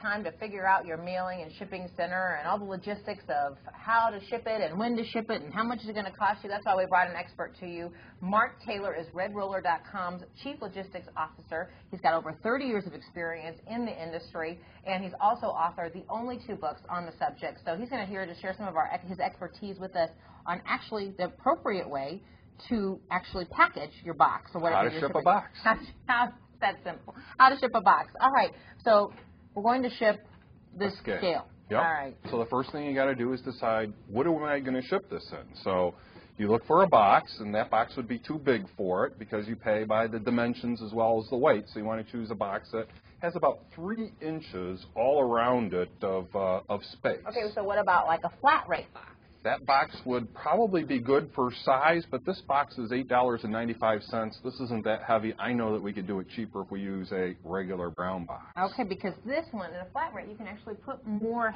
time to figure out your mailing and shipping center and all the logistics of how to ship it and when to ship it and how much is it going to cost you, that's why we brought an expert to you. Mark Taylor is RedRoller.com's Chief Logistics Officer. He's got over 30 years of experience in the industry, and he's also authored the only 2 books on the subject. So he's going to here to share some of his expertise with us on actually the appropriate way to actually package your box or whatever. How to ship a box. That's simple. How to ship a box. All right. So we're going to ship this scale. Yep. All right. So the first thing you got to do is decide, what am I going to ship this in? So you look for a box, and that box would be too big for it because you pay by the dimensions as well as the weight. So you want to choose a box that has about 3 inches all around it of space. Okay. So what about like a flat rate box? That box would probably be good for size, but this box is $8.95. This isn't that heavy. I know that we could do it cheaper if we use a regular brown box. Okay, because this one, in a flat rate, you can actually put more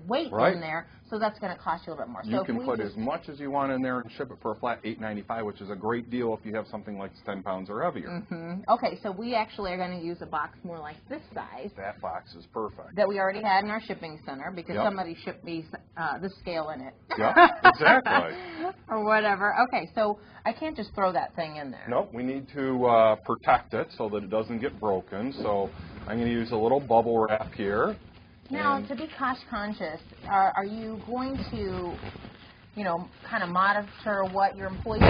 weight in there, so that's going to cost you a little bit more. You can put as much as you want in there and ship it for a flat $8.95, which is a great deal if you have something like 10 pounds or heavier. Mm-hmm. Okay, so we actually are going to use a box more like this size. That box is perfect. That we already had in our shipping center because somebody shipped me the scale in it. Yeah, exactly. Or whatever. Okay, so I can't just throw that thing in there. Nope, we need to protect it so that it doesn't get broken. So I'm going to use a little bubble wrap here. Now, to be cost conscious, are you going to, kind of monitor what your employees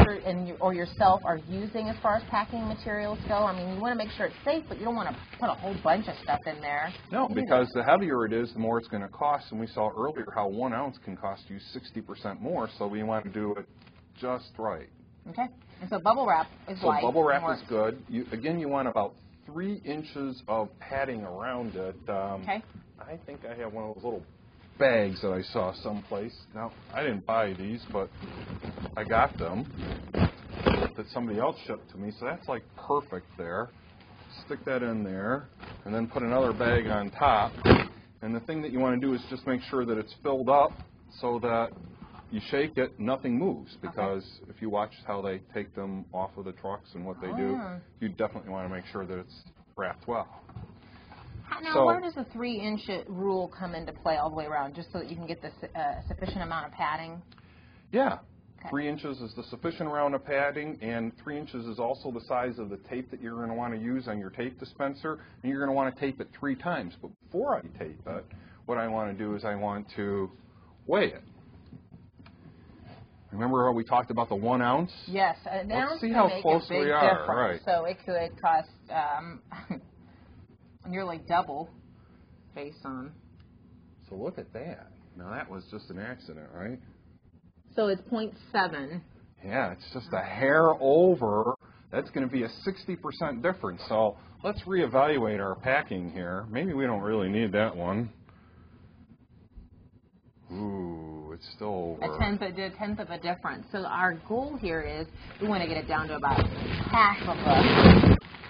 or yourself are using as far as packing materials go? I mean, you want to make sure it's safe, but you don't want to put a whole bunch of stuff in there. No, because the heavier it is, the more it's going to cost. And we saw earlier how 1 ounce can cost you 60% more, so we want to do it just right. Okay. And so bubble wrap is light. So bubble wrap is good. You want about 3 inches of padding around it. Okay. I think I have one of those little bags that I saw someplace. Now, I didn't buy these, but I got them that somebody else shipped to me, so that's like perfect there. Stick that in there, and then put another bag on top. And the thing that you want to do is just make sure that it's filled up so that you shake it, nothing moves, because if you watch how they take them off of the trucks and what they do, you definitely want to make sure that it's wrapped well. Now, where does the 3-inch rule come into play all the way around, just so that you can get the sufficient amount of padding? Yeah. Okay. 3 inches is the sufficient amount of padding, and 3 inches is also the size of the tape that you're going to want to use on your tape dispenser, and you're going to want to tape it 3 times. But before I tape it, what I want to do is I want to weigh it. Remember how we talked about the 1 ounce? Yes, an ounce Let's see how close we are. Right. So it could cost nearly double based on. So look at that. Now that was just an accident, right? So it's 0.7. Yeah, it's just a hair over. That's going to be a 60% difference. So let's reevaluate our packing here. Maybe we don't really need that one. Ooh, it's still over. A tenth of a difference. So our goal here is we want to get it down to about half of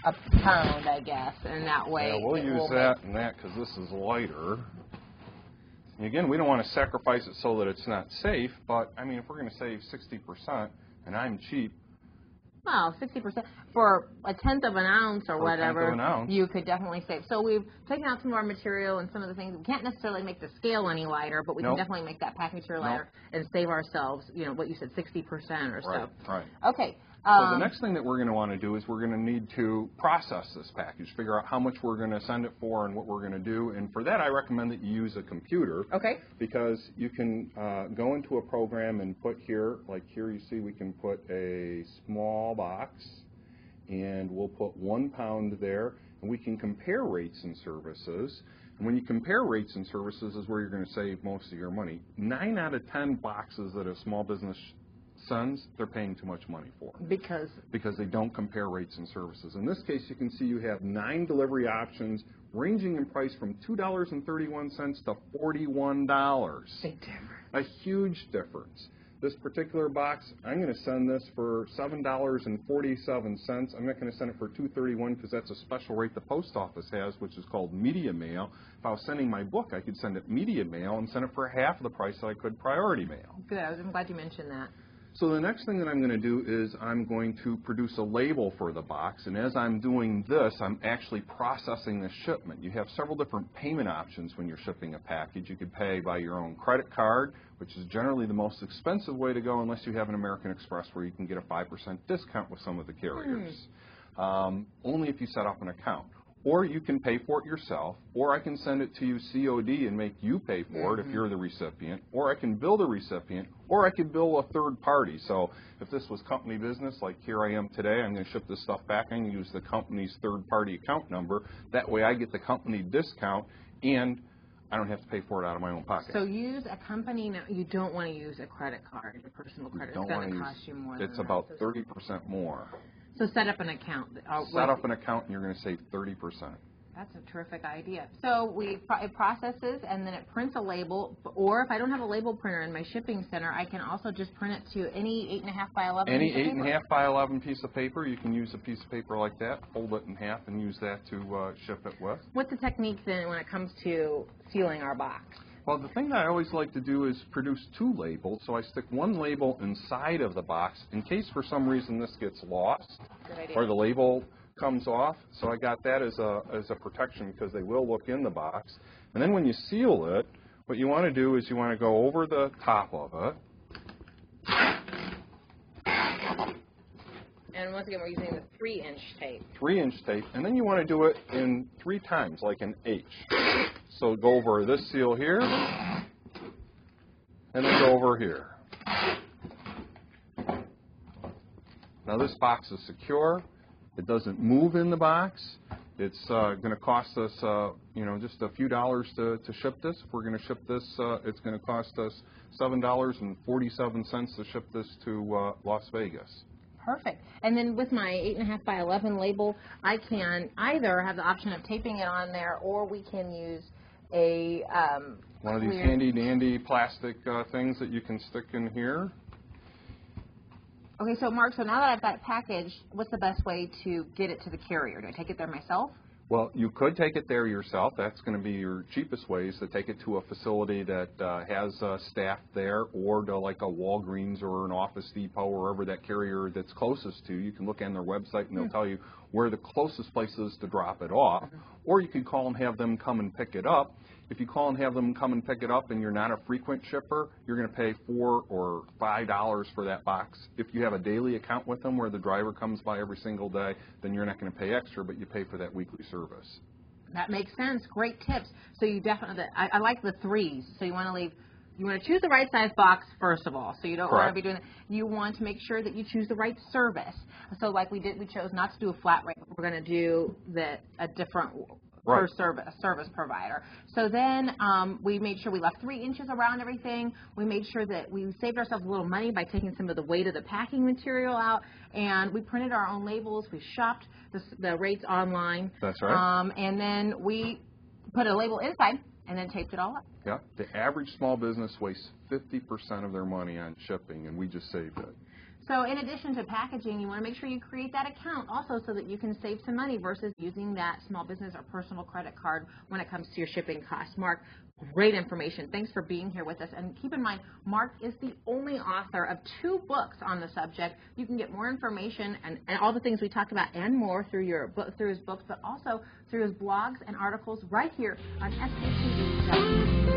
a pound, I guess, and that way. Yeah, we'll use that and that because this is lighter. And again, we don't want to sacrifice it so that it's not safe, but I mean, if we're going to save 60%, and I'm cheap. Well, 60% for a tenth of an ounce or whatever, you could definitely save. So we've taken out some of our material and some of the things. We can't necessarily make the scale any lighter, but we can definitely make that packing material lighter and save ourselves, what you said, 60% or so. Right. Okay. So the next thing that we're going to want to do is we're going to need to process this package, figure out how much we're going to send it for and what we're going to do. And for that, I recommend that you use a computer. Okay. Because you can go into a program and put here, like here you see we can put a small box, and we'll put 1 pound there, and we can compare rates and services. And when you compare rates and services is where you're going to save most of your money. 9 out of 10 boxes that a small business sends, they're paying too much money for. Because they don't compare rates and services. In this case, you can see you have 9 delivery options ranging in price from $2.31 to $41. Big difference. A huge difference. This particular box, I'm going to send this for $7.47. I'm not going to send it for $2.31 because that's a special rate the post office has, which is called media mail. If I was sending my book, I could send it media mail and send it for half of the price that I could priority mail. Good. I'm glad you mentioned that. So the next thing that I'm going to do is I'm going to produce a label for the box, and as I'm doing this, I'm actually processing the shipment. You have several different payment options when you're shipping a package. You could pay by your own credit card, which is generally the most expensive way to go unless you have an American Express where you can get a 5% discount with some of the carriers. Only if you set up an account. Or you can pay for it yourself, or I can send it to you COD and make you pay for it if you're the recipient, or I can bill the recipient, or I could bill a third party. So if this was company business, like here I am today, I'm going to ship this stuff back, I'm going to use the company's third party account number. That way I get the company discount and I don't have to pay for it out of my own pocket. So use a company, you don't want to use a credit card, a personal credit. It's going to cost you more than that. It's about 30% more. So set up an account. Set up an account and you're going to save 30%. That's a terrific idea. So it processes and then it prints a label, or if I don't have a label printer in my shipping center, I can also just print it to any 8.5 by 11 Any piece of paper. 8.5 by 11 piece of paper. You can use a piece of paper like that, fold it in half, and use that to ship it with. What's the technique then when it comes to sealing our box? Well, the thing that I always like to do is produce two labels. So I stick one label inside of the box in case for some reason this gets lost or the label comes off. So I got that as a protection because they will look in the box. And then when you seal it, what you want to do is you want to go over the top of it. And once again, we're using the 3-inch tape. 3-inch tape. And then you want to do it in 3 times, like an H. So go over this seal here, and then go over here. Now this box is secure. It doesn't move in the box. It's going to cost us, just a few dollars to ship this. If we're going to ship this, it's going to cost us $7.47 to ship this to Las Vegas. Perfect. And then with my 8.5 by 11 label, I can either have the option of taping it on there, or we can use a one of these handy dandy plastic things that you can stick in here. Okay, so Mark, so now that I've got it packaged, what's the best way to get it to the carrier? Do I take it there myself? Well, you could take it there yourself. That's going to be your cheapest ways to take it to a facility that has staff there, or to like a Walgreens or an Office Depot, or wherever that carrier that's closest to. You can look on their website and they'll tell you where the closest place is to drop it off. Or you can call and have them come and pick it up. If you call and have them come and pick it up and you're not a frequent shipper, you're going to pay $4 or $5 for that box. If you have a daily account with them where the driver comes by every single day, then you're not going to pay extra, but you pay for that weekly service. That makes sense. Great tips. So you definitely, I like the 3s. So you want to choose the right size box first of all. So you don't want to be doing that. You want to make sure that you choose the right service. So like we chose not to do a flat rate. We're going to do a different per service provider. So then we made sure we left 3 inches around everything. We made sure that we saved ourselves a little money by taking some of the weight of the packing material out, and we printed our own labels. We shopped the rates online. That's right. And then we put a label inside and then taped it all up. Yeah. The average small business wastes 50% of their money on shipping, and we just saved it. So in addition to packaging, you want to make sure you create that account also so that you can save some money versus using that small business or personal credit card when it comes to your shipping costs. Mark, great information. Thanks for being here with us. And keep in mind, Mark is the only author of 2 books on the subject. You can get more information and all the things we talked about and more through his books, but also through his blogs and articles right here on SBTV.